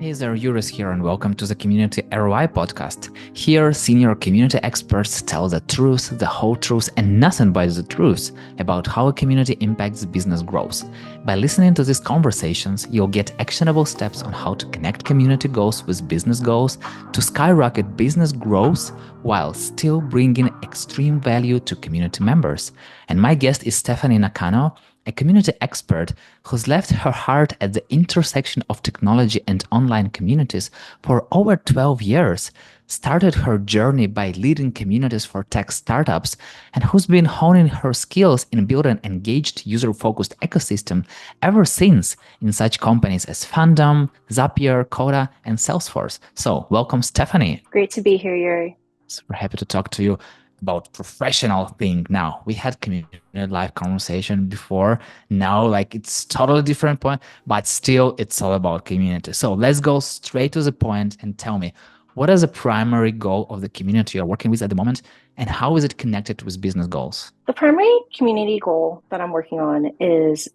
Hey there, Yuris here, and welcome to the Community ROI podcast. Here, senior community experts tell the truth, the whole truth, and nothing but the truth about how a community impacts business growth. By listening to these conversations, you'll get actionable steps on how to connect community goals with business goals to skyrocket business growth while still bringing extreme value to community members. And my guest is Stephanie Nakano, a community expert who's left her heart at the intersection of technology and online communities for over 12 years, started her journey by leading communities for tech startups, and who's been honing her skills in building an engaged, user-focused ecosystem ever since in such companies as FANDOM, Zapier, Coda, and Salesforce. So welcome, Stephanie. Great to be here, Yurii. Super happy to talk to you about professional thing. Now we had community live conversation before. Now it's totally different point, but still it's all about community. So let's go straight to the point and tell me, what is the primary goal of the community you're working with at the moment, and how is it connected with business goals? The primary community goal that I'm working on is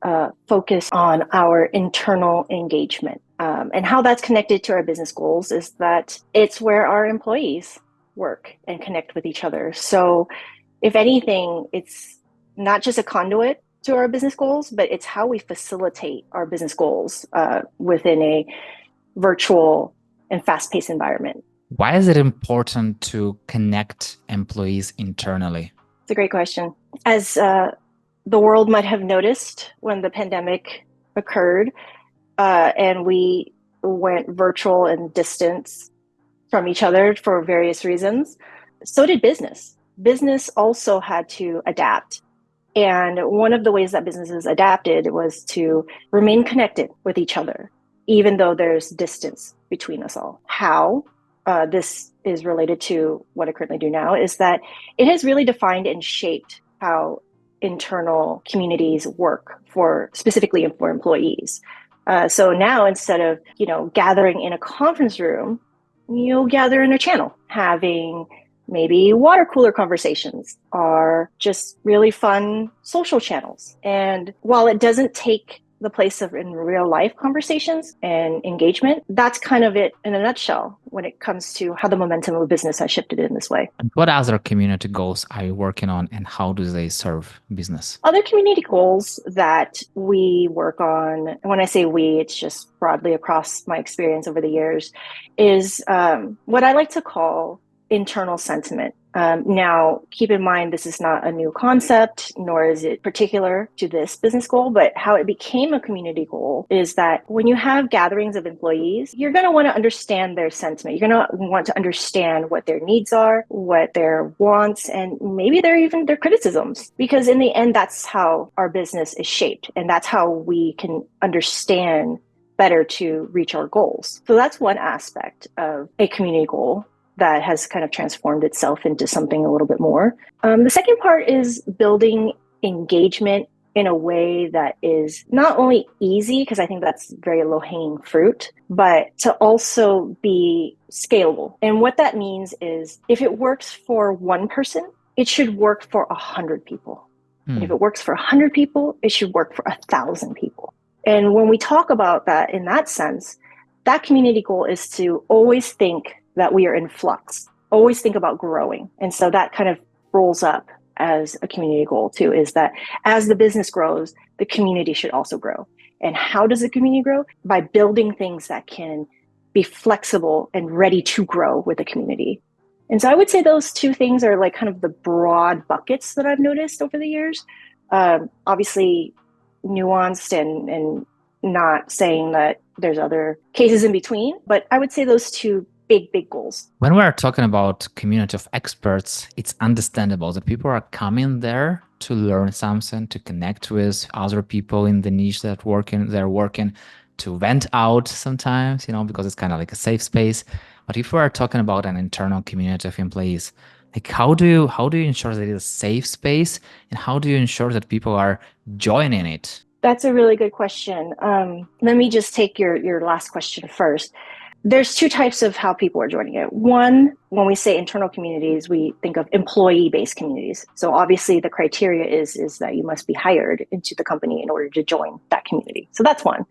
focus on our internal engagement. And how that's connected to our business goals is that it's where our employees work and connect with each other. So if anything, it's not just a conduit to our business goals, but it's how we facilitate our business goals within a virtual and fast-paced environment. Why is it important to connect employees internally? It's a great question. As the world might have noticed when the pandemic occurred and we went virtual and distance from each other for various reasons, so did business. Business also had to adapt. And one of the ways that businesses adapted was to remain connected with each other, even though there's distance between us all. How this is related to what I currently do now is that it has really defined and shaped how internal communities work specifically for employees. So now instead of, gathering in a conference room, you'll gather in a channel, having maybe water cooler conversations or just really fun social channels. And while it doesn't take the place of in real life conversations and engagement, that's kind of it in a nutshell when it comes to how the momentum of business has shifted in this way. And what other community goals are you working on, and how do they serve business? Other community goals that we work on, and when I say we, it's just broadly across my experience over the years, is what I like to call internal sentiment. Now, keep in mind, this is not a new concept, nor is it particular to this business goal, but how it became a community goal is that when you have gatherings of employees, you're going to want to understand their sentiment. You're going to want to understand what their needs are, what their wants, and maybe even their criticisms, because in the end, that's how our business is shaped. And that's how we can understand better to reach our goals. So that's one aspect of a community goal that has kind of transformed itself into something a little bit more. The second part is building engagement in a way that is not only easy, because I think that's very low-hanging fruit, but to also be scalable. And what that means is if it works for one person, it should work for 100 people. And if it works for 100 people, it should work for 1,000 people. And when we talk about that in that sense, that community goal is to always think that we are in flux, always think about growing. And so that kind of rolls up as a community goal too, is that as the business grows, the community should also grow. And how does the community grow? By building things that can be flexible and ready to grow with the community. And so I would say those two things are like kind of the broad buckets that I've noticed over the years. Obviously nuanced and not saying that there's other cases in between, but I would say those two big goals. When we're talking about community of experts, it's understandable that people are coming there to learn something, to connect with other people in the niche that they're working, to vent out sometimes, because it's kind of like a safe space. But if we're talking about an internal community of employees, how do you ensure that it's a safe space, and how do you ensure that people are joining it? That's a really good question. Let me just take your last question first. There's two types of how people are joining it. One, when we say internal communities, we think of employee-based communities. So obviously the criteria is that you must be hired into the company in order to join that community. So that's one.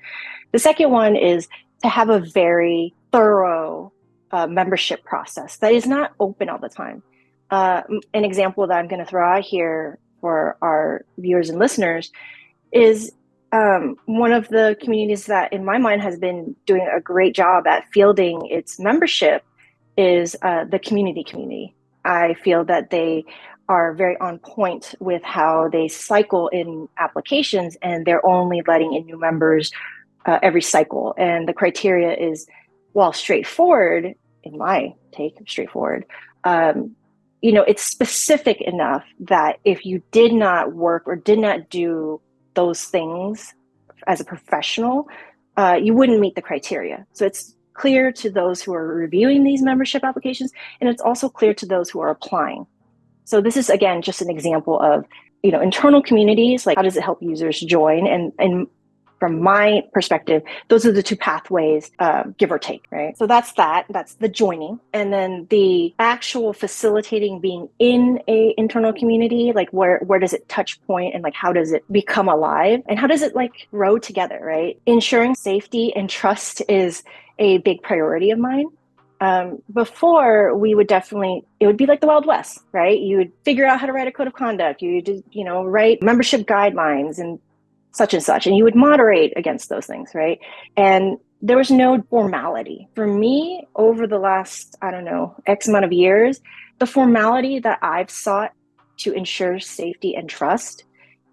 The second one is to have a very thorough membership process that is not open all the time. An example that I'm going to throw out here for our viewers and listeners is one of the communities that in my mind has been doing a great job at fielding its membership is the community. I feel that they are very on point with how they cycle in applications, and they're only letting in new members every cycle. And the criteria is, while straightforward, in my take, straightforward, it's specific enough that if you did not work or did not do those things as a professional, you wouldn't meet the criteria. So it's clear to those who are reviewing these membership applications, and it's also clear to those who are applying. So this is, again, just an example of, internal communities, like how does it help users join? And from my perspective, those are the two pathways, give or take, right? So that's the joining. And then the actual facilitating being in a internal community, like where does it touch point and like how does it become alive and how does it like grow together, right? Ensuring safety and trust is a big priority of mine. Before it would be like the Wild West, right? You would figure out how to write a code of conduct. You would, write membership guidelines and such, and you would moderate against those things, right? And there was no formality. For me, over the last, X amount of years, the formality that I've sought to ensure safety and trust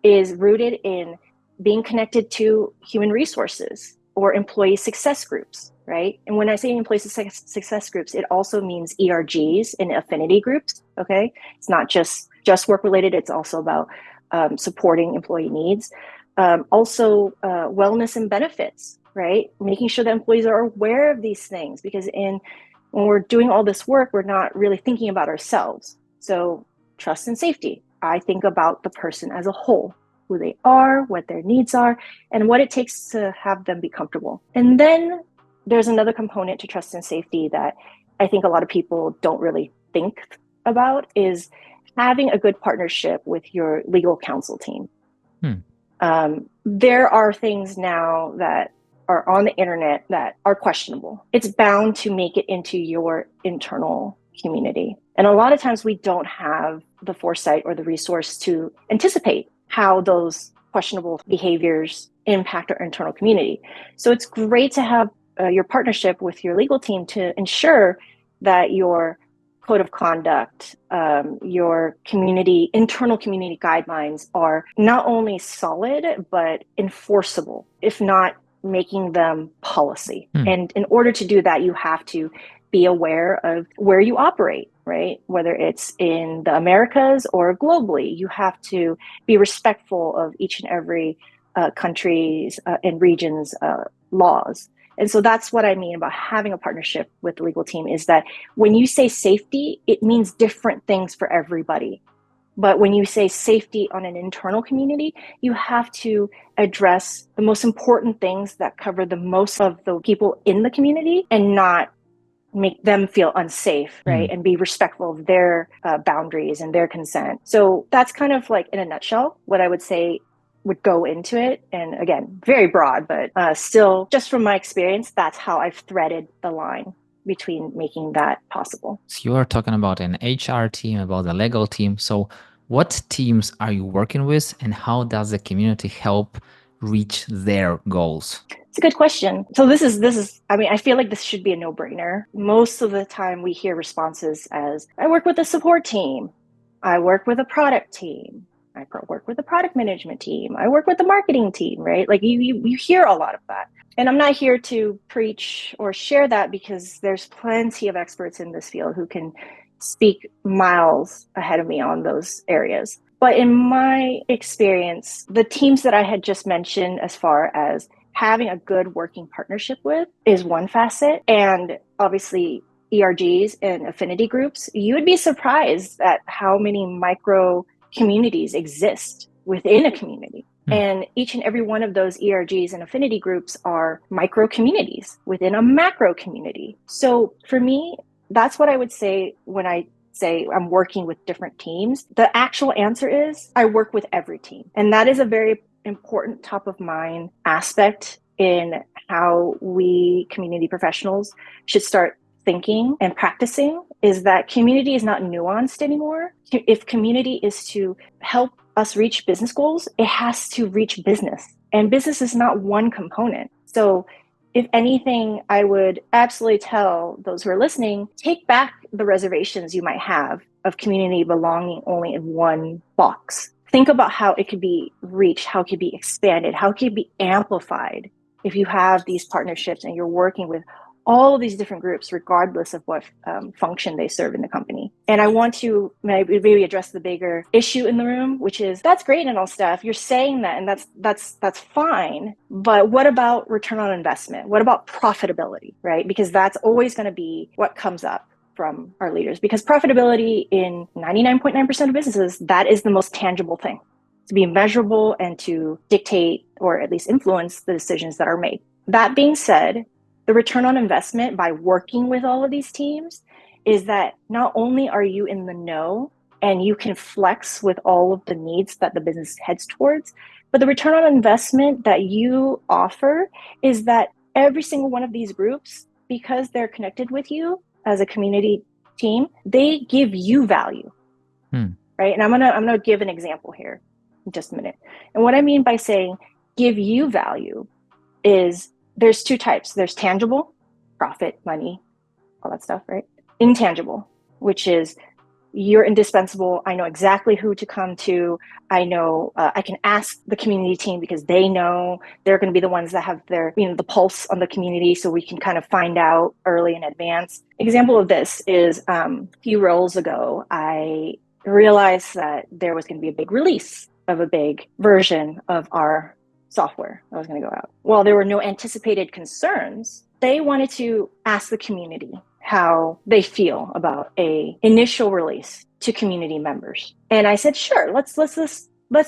is rooted in being connected to human resources or employee success groups, right? And when I say employee success groups, it also means ERGs and affinity groups, okay? It's not just work related, it's also about supporting employee needs. Also, wellness and benefits, right? Making sure that employees are aware of these things, because when we're doing all this work, we're not really thinking about ourselves. So trust and safety, I think about the person as a whole, who they are, what their needs are, and what it takes to have them be comfortable. And then there's another component to trust and safety that I think a lot of people don't really think about, is having a good partnership with your legal counsel team. There are things now that are on the internet that are questionable. It's bound to make it into your internal community. And a lot of times we don't have the foresight or the resource to anticipate how those questionable behaviors impact our internal community. So it's great to have your partnership with your legal team to ensure that your code of conduct, your internal community guidelines are not only solid, but enforceable, if not making them policy. And in order to do that, you have to be aware of where you operate, right? Whether it's in the Americas or globally, you have to be respectful of each and every country's and region's laws. And so that's what I mean about having a partnership with the legal team, is that when you say safety, it means different things for everybody. But when you say safety on an internal community, you have to address the most important things that cover the most of the people in the community and not make them feel unsafe, right? And be respectful of their boundaries and their consent. So that's kind of like, in a nutshell, what I would say would go into it. And again, very broad, but still, just from my experience, that's how I've threaded the line between making that possible. So you are talking about an HR team, about the legal team. So what teams are you working with, and how does the community help reach their goals? It's a good question. So this is, I feel like this should be a no-brainer. Most of the time we hear responses as, I work with a support team. I work with a product team. I work with the product management team. I work with the marketing team, right? Like you hear a lot of that. And I'm not here to preach or share that, because there's plenty of experts in this field who can speak miles ahead of me on those areas. But in my experience, the teams that I had just mentioned, as far as having a good working partnership with, is one facet. And obviously ERGs and affinity groups, you would be surprised at how many micro communities exist within a community. And each and every one of those ERGs and affinity groups are micro communities within a macro community. So for me, that's what I would say when I say I'm working with different teams. The actual answer is I work with every team. And that is a very important top of mind aspect in how we community professionals should start thinking and practicing is that community is not nuanced anymore. If community is to help us reach business goals, it has to reach business. And business is not one component. So if anything, I would absolutely tell those who are listening, take back the reservations you might have of community belonging only in one box. Think about how it could be reached, how it could be expanded, how it could be amplified if you have these partnerships and you're working with all of these different groups, regardless of what function they serve in the company. And I want to maybe address the bigger issue in the room, which is that's great and all, Steph. You're saying that, and that's fine. But what about return on investment? What about profitability, right? Because that's always going to be what comes up from our leaders. Because profitability in 99.9% of businesses, that is the most tangible thing to be measurable and to dictate or at least influence the decisions that are made. That being said, the return on investment by working with all of these teams is that not only are you in the know and you can flex with all of the needs that the business heads towards, but the return on investment that you offer is that every single one of these groups, because they're connected with you as a community team, they give you value, right? And I'm gonna give an example here in just a minute. And what I mean by saying give you value is there's two types. There's tangible, profit, money, all that stuff, right? Intangible, which is you're indispensable. I know exactly who to come to. I know I can ask the community team because they know they're going to be the ones that have their, the pulse on the community, so we can kind of find out early in advance. Example of this is a few roles ago, I realized that there was going to be a big release of a big version of our software that was going to go out. While there were no anticipated concerns, they wanted to ask the community how they feel about a initial release to community members. And I said, sure, let's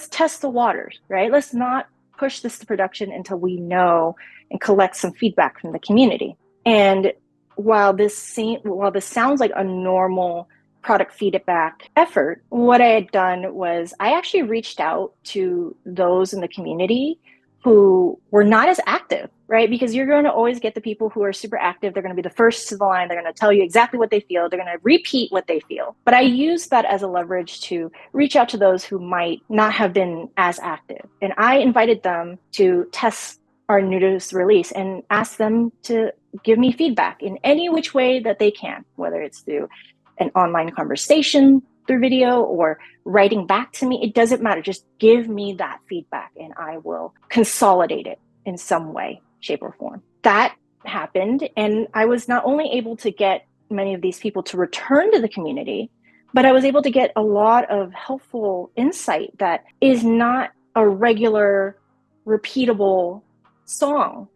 test the waters, right? Let's not push this to production until we know and collect some feedback from the community. And while this sounds like a normal product feedback effort, what I had done was I actually reached out to those in the community who were not as active, right? Because you're going to always get the people who are super active. They're going to be the first to the line. They're going to tell you exactly what they feel. They're going to repeat what they feel. But I used that as a leverage to reach out to those who might not have been as active. And I invited them to test our newest release and ask them to give me feedback in any which way that they can, whether it's through an online conversation, through video, or writing back to me. It doesn't matter. Just give me that feedback and I will consolidate it in some way, shape, or form. That happened. And I was not only able to get many of these people to return to the community, but I was able to get a lot of helpful insight that is not a regular, repeatable song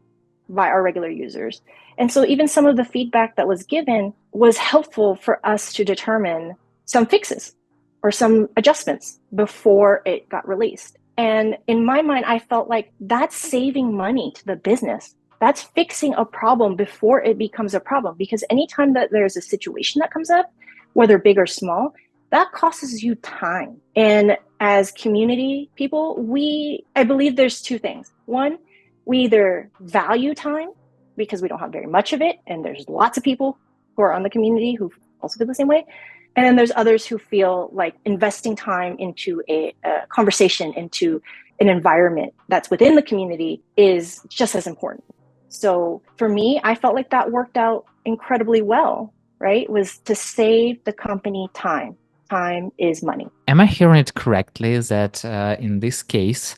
by our regular users. And so even some of the feedback that was given was helpful for us to determine some fixes or some adjustments before it got released. And in my mind, I felt like that's saving money to the business. That's fixing a problem before it becomes a problem. Because anytime that there's a situation that comes up, whether big or small, that costs you time. And as community people, I believe there's two things. One, we either value time because we don't have very much of it, and there's lots of people who are on the community who also feel the same way. And then there's others who feel like investing time into a conversation, into an environment that's within the community is just as important. So for me, I felt like that worked out incredibly well, right? Was to save the company time. Time is money. Am I hearing it correctly that in this case,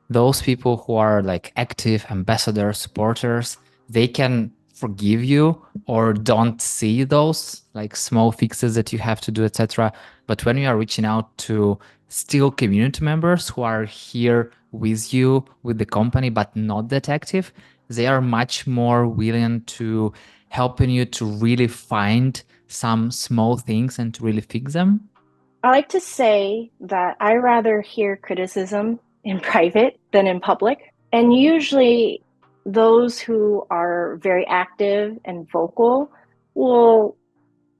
those people who are like active ambassadors, supporters, they can forgive you or don't see those like small fixes that you have to do, etc. But when you are reaching out to still community members who are here with you, with the company, but not that active, they are much more willing to helping you to really find some small things and to really fix them. I like to say that I rather hear criticism in private than in public. And usually those who are very active and vocal will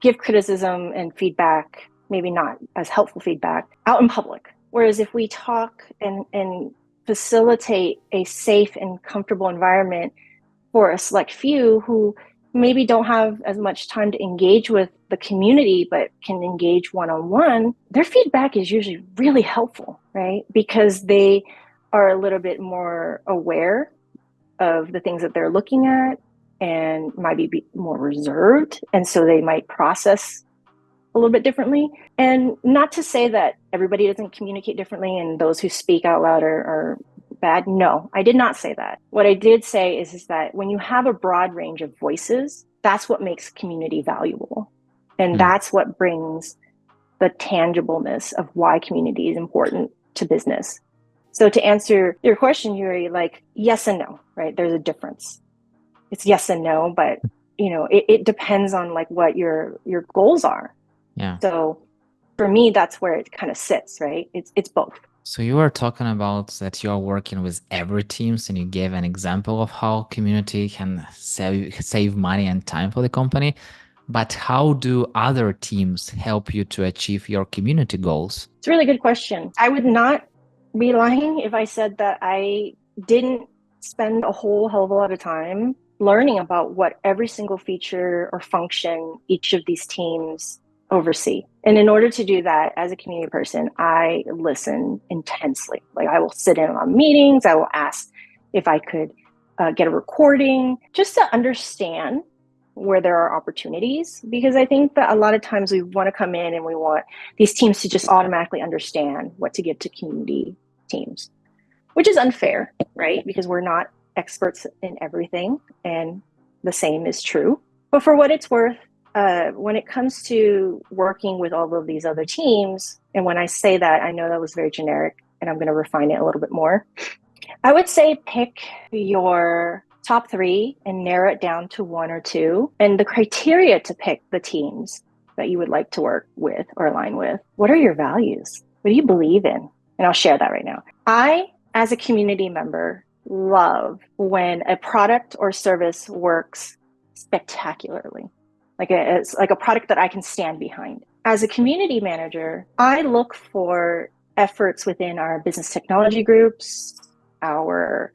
give criticism and feedback, maybe not as helpful feedback, out in public. Whereas if we talk and facilitate a safe and comfortable environment for a select few who maybe don't have as much time to engage with the community, but can engage one-on-one, their feedback is usually really helpful, right? Because they are a little bit more aware of the things that they're looking at and might be more reserved. And so they might process a little bit differently. And not to say that everybody doesn't communicate differently and those who speak out loud are bad. No, I did not say that. What I did say is that when you have a broad range of voices, that's what makes community valuable. And that's what brings the tangibleness of why community is important to business. So to answer your question, Yurii, like yes and no, right? There's a difference. It's yes and no, but it depends on like what your goals are. Yeah. So for me, that's where it kind of sits, right? It's both. So you were talking about that you are working with every teams, and you gave an example of how community can save money and time for the company. But how do other teams help you to achieve your community goals? It's a really good question. I would not be lying if I said that I didn't spend a whole hell of a lot of time learning about what every single feature or function each of these teams oversee. And in order to do that, as a community person, I listen intensely. Like I will sit in on meetings. I will ask if I could get a recording just to understand where there are opportunities, because I think that a lot of times we want to come in and we want these teams to just automatically understand what to give to community teams, which is unfair, right? Because we're not experts in everything, and the same is true. But for what it's worth, when it comes to working with all of these other teams, and when I say that, I know that was very generic, and I'm going to refine it a little bit more. I would say pick your top 3 and narrow it down to 1 or 2. And the criteria to pick the teams that you would like to work with or align with. What are your values? What do you believe in? And I'll share that right now. I, as a community member, love when a product or service works spectacularly. It's like a product that I can stand behind. As a community manager, I look for efforts within our business technology groups, our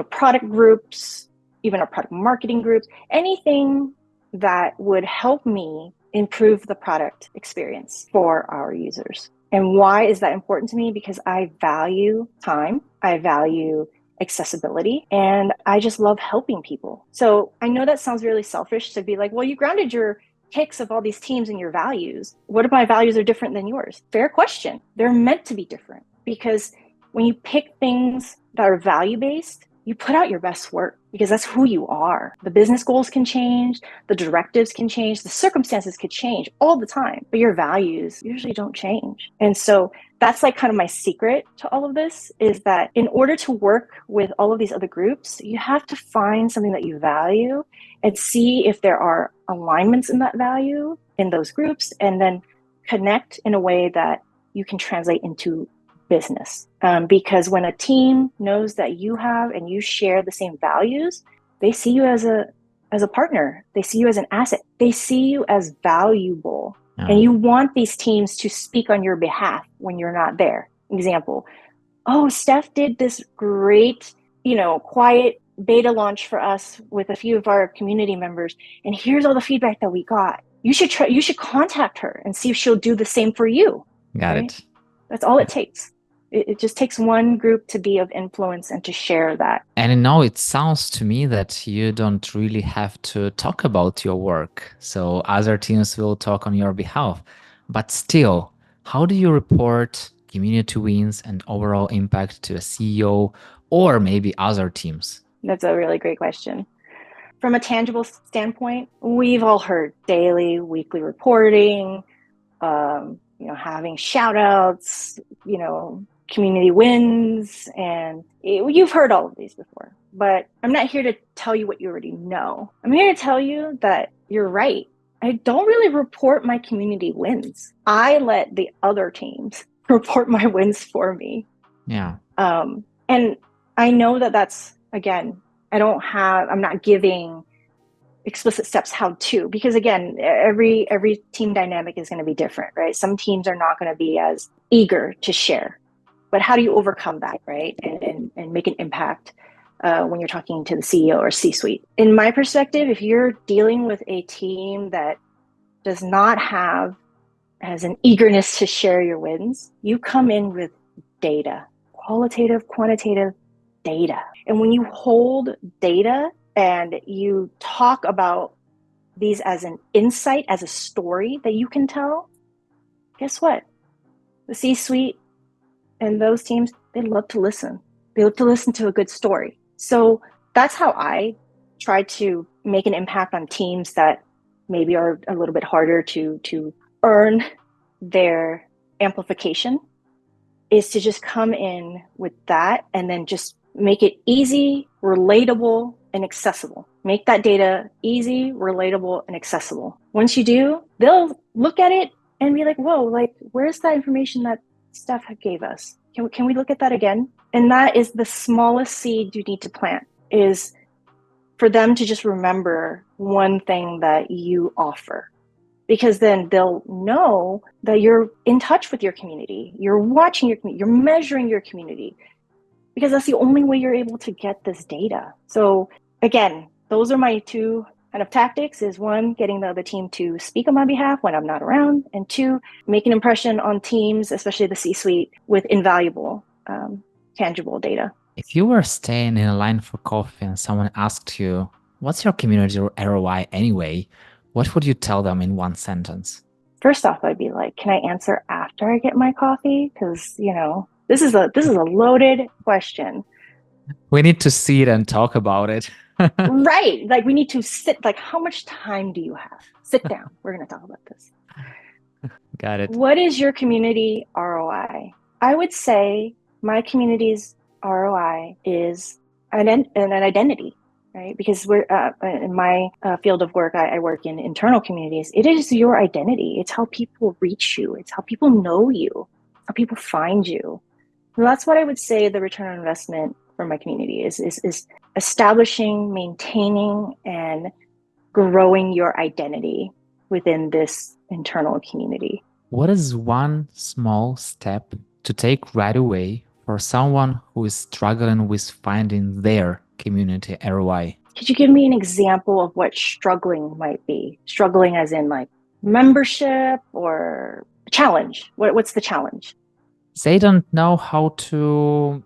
product groups, even our product marketing groups, anything that would help me improve the product experience for our users. And why is that important to me? Because I value time, I value accessibility, and I just love helping people. So I know that sounds really selfish to be like, well, you grounded your picks of all these teams in your values. What if my values are different than yours? Fair question. They're meant to be different, because when you pick things that are value-based, you put out your best work, because that's who you are. The business goals can change, the directives can change, the circumstances could change all the time, but your values usually don't change. And so that's like kind of my secret to all of this, is that in order to work with all of these other groups, you have to find something that you value and see if there are alignments in that value in those groups, and then connect in a way that you can translate into business. Because when a team knows that you have and you share the same values, they see you as a partner. They see you as an asset. They see you as valuable. And you want these teams to speak on your behalf when you're not there. Example, oh, Steph did this great, quiet beta launch for us with a few of our community members, and here's all the feedback that we got. You should contact her and see if she'll do the same for you. Got it. That's all it takes. It just takes one group to be of influence and to share that. And now it sounds to me that you don't really have to talk about your work, so other teams will talk on your behalf. But still, how do you report community wins and overall impact to a CEO or maybe other teams? That's a really great question. From a tangible standpoint, we've all heard daily, weekly reporting, having shout outs, community wins, and you've heard all of these before. But I'm not here to tell you what you already know. I'm here to tell you that you're right. I don't really report my community wins. I let the other teams report my wins for me. Yeah. And I know that that's, again, I'm not giving explicit steps how to, because again, every team dynamic is going to be different, right? Some teams are not going to be as eager to share But how do you overcome that, right? And make an impact when you're talking to the CEO or C-suite. In my perspective, if you're dealing with a team that does not have as an eagerness to share your wins, you come in with data, qualitative, quantitative data. And when you hold data and you talk about these as an insight, as a story that you can tell, guess what? The C-suite and those teams, they love to listen. They love to listen to a good story. So that's how I try to make an impact on teams that maybe are a little bit harder to earn their amplification, is to just come in with that and then just make it easy, relatable, and accessible. Make that data easy, relatable, and accessible. Once you do, they'll look at it and be like, whoa, like, where's that information that Steph gave us? Can we look at that again? And that is the smallest seed you need to plant, is for them to just remember one thing that you offer. Because then they'll know that you're in touch with your community, you're watching your community, you're measuring your community, because that's the only way you're able to get this data. So again, those are my two kind of tactics: is one, getting the other team to speak on my behalf when I'm not around, and two, make an impression on teams, especially the C-suite, with invaluable, tangible data. If you were staying in a line for coffee and someone asked you, what's your community ROI anyway? What would you tell them in one sentence? First off, I'd be like, can I answer after I get my coffee? Because, this is a loaded question. We need to see it and talk about it. Right. Like, we need to sit, like, how much time do you have? Sit down. We're going to talk about this. Got it. What is your community ROI? I would say my community's ROI is an identity, right? Because we're in my field of work, I work in internal communities. It is your identity. It's how people reach you. It's how people know you, how people find you. And that's what I would say the return on investment for my community is establishing, maintaining, and growing your identity within this internal community. What is one small step to take right away for someone who is struggling with finding their community ROI? Could you give me an example of what struggling might be? Struggling as in like membership or challenge? What's the challenge? They don't know how to,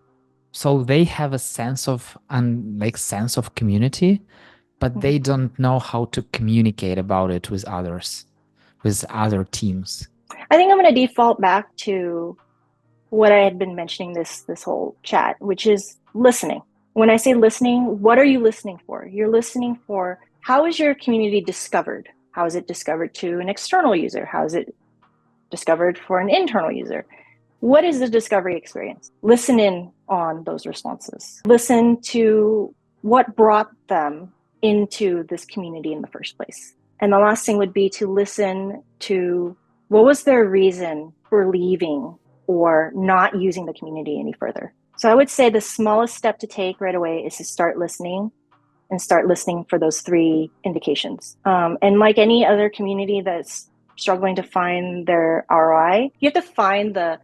so they have a sense of sense of community, but they don't know how to communicate about it with others, with other teams. I think I'm going to default back to what I had been mentioning this whole chat, which is listening. When I say listening, what are you listening for? You're listening for, how is your community discovered? How is it discovered to an external user? How is it discovered for an internal user? What is the discovery experience? Listen in on those responses. Listen to what brought them into this community in the first place. And the last thing would be to listen to what was their reason for leaving or not using the community any further. So I would say the smallest step to take right away is to start listening, and start listening for those three indications. And like any other community that's struggling to find their ROI, you have to find the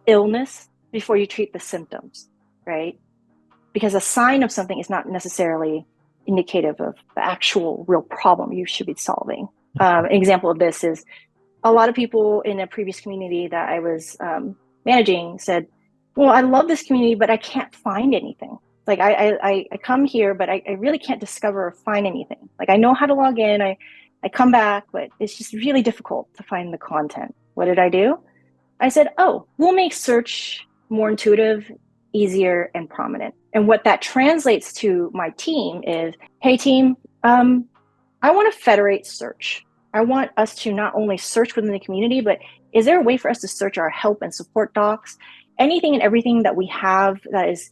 illness before you treat the symptoms, right? Because a sign of something is not necessarily indicative of the actual real problem you should be solving. An example of this is a lot of people in a previous community that I was managing said, well, I love this community, but I can't find anything. Like I come here, but I really can't discover or find anything. Like I know how to log in, I come back, but it's just really difficult to find the content. What did I do? I said, oh, we'll make search more intuitive, easier, and prominent. And what that translates to my team is, hey team, I want to federate search. I want us to not only search within the community, but is there a way for us to search our help and support docs? Anything and everything that we have that is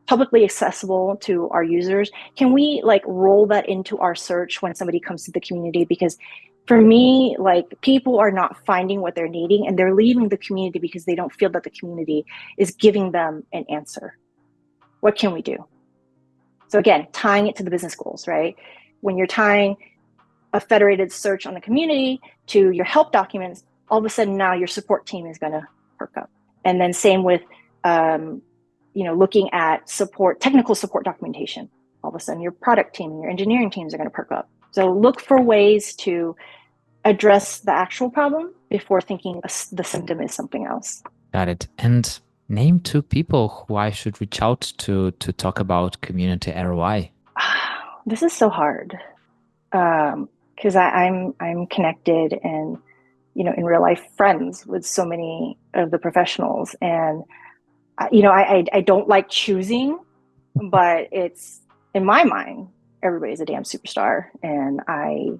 publicly accessible to our users, can we like roll that into our search when somebody comes to the community? Because for me, like people are not finding what they're needing and they're leaving the community because they don't feel that the community is giving them an answer. What can we do? So again, tying it to the business goals, right? When you're tying a federated search on the community to your help documents, all of a sudden now your support team is going to perk up. And then same with looking at technical support documentation. All of a sudden your product team and your engineering teams are going to perk up. So look for ways to address the actual problem before thinking the symptom is something else. Got it. And name 2 people who I should reach out to talk about community ROI. This is so hard because I'm connected and in real life friends with so many of the professionals, and I don't like choosing, but it's in my mind everybody's a damn superstar, and I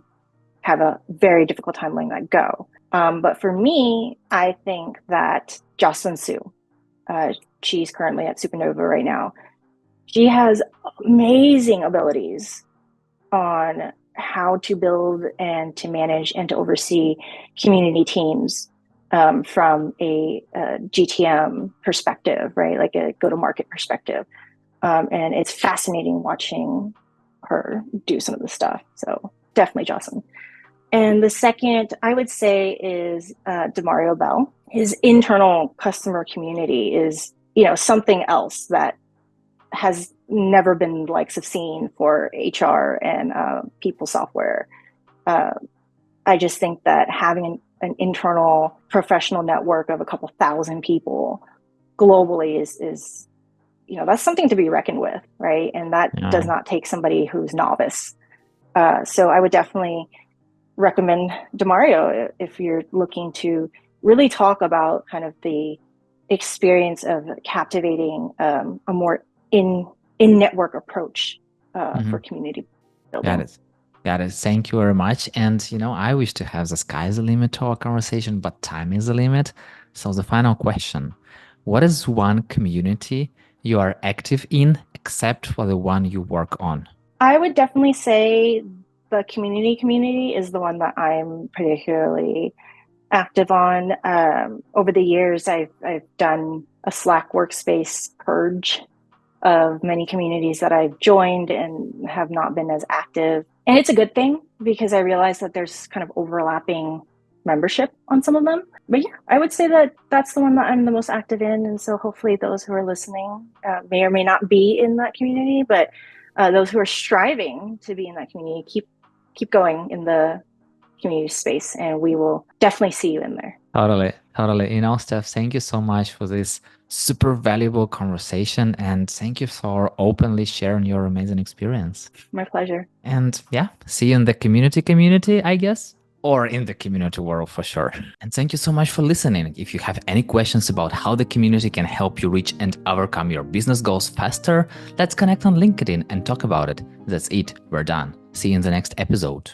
have a very difficult time letting that go. But for me, I think that Jocelyn Su, she's currently at Supernova right now. She has amazing abilities on how to build and to manage and to oversee community teams from a GTM perspective, right? Like a go-to-market perspective. And it's fascinating watching her do some of the stuff. So definitely Jocelyn. And the second I would say is Demario Bell. His internal customer community is, something else that has never been the likes of seen for HR and people software. I just think that having an internal professional network of a couple thousand people globally is that's something to be reckoned with, right? And that does not take somebody who's novice. So I would definitely recommend Demario if you're looking to really talk about kind of the experience of captivating a more in-network approach for community building. Got it. Thank you very much. And, I wish to have the sky's the limit to our conversation, but time is the limit. So the final question, what is one community you are active in except for the one you work on? I would definitely say the community is the one that I'm particularly active on. Over the years, I've done a Slack workspace purge of many communities that I've joined and have not been as active. And it's a good thing because I realize that there's kind of overlapping membership on some of them. But yeah, I would say that that's the one that I'm the most active in. And so hopefully those who are listening may or may not be in that community, but those who are striving to be in that community, keep going in the community space, and we will definitely see you in there. Totally. Steph, thank you so much for this super valuable conversation, and thank you for openly sharing your amazing experience. My pleasure. And yeah, see you in the community, I guess, or in the community world for sure. And thank you so much for listening. If you have any questions about how the community can help you reach and overcome your business goals faster, let's connect on LinkedIn and talk about it. That's it. We're done. See you in the next episode.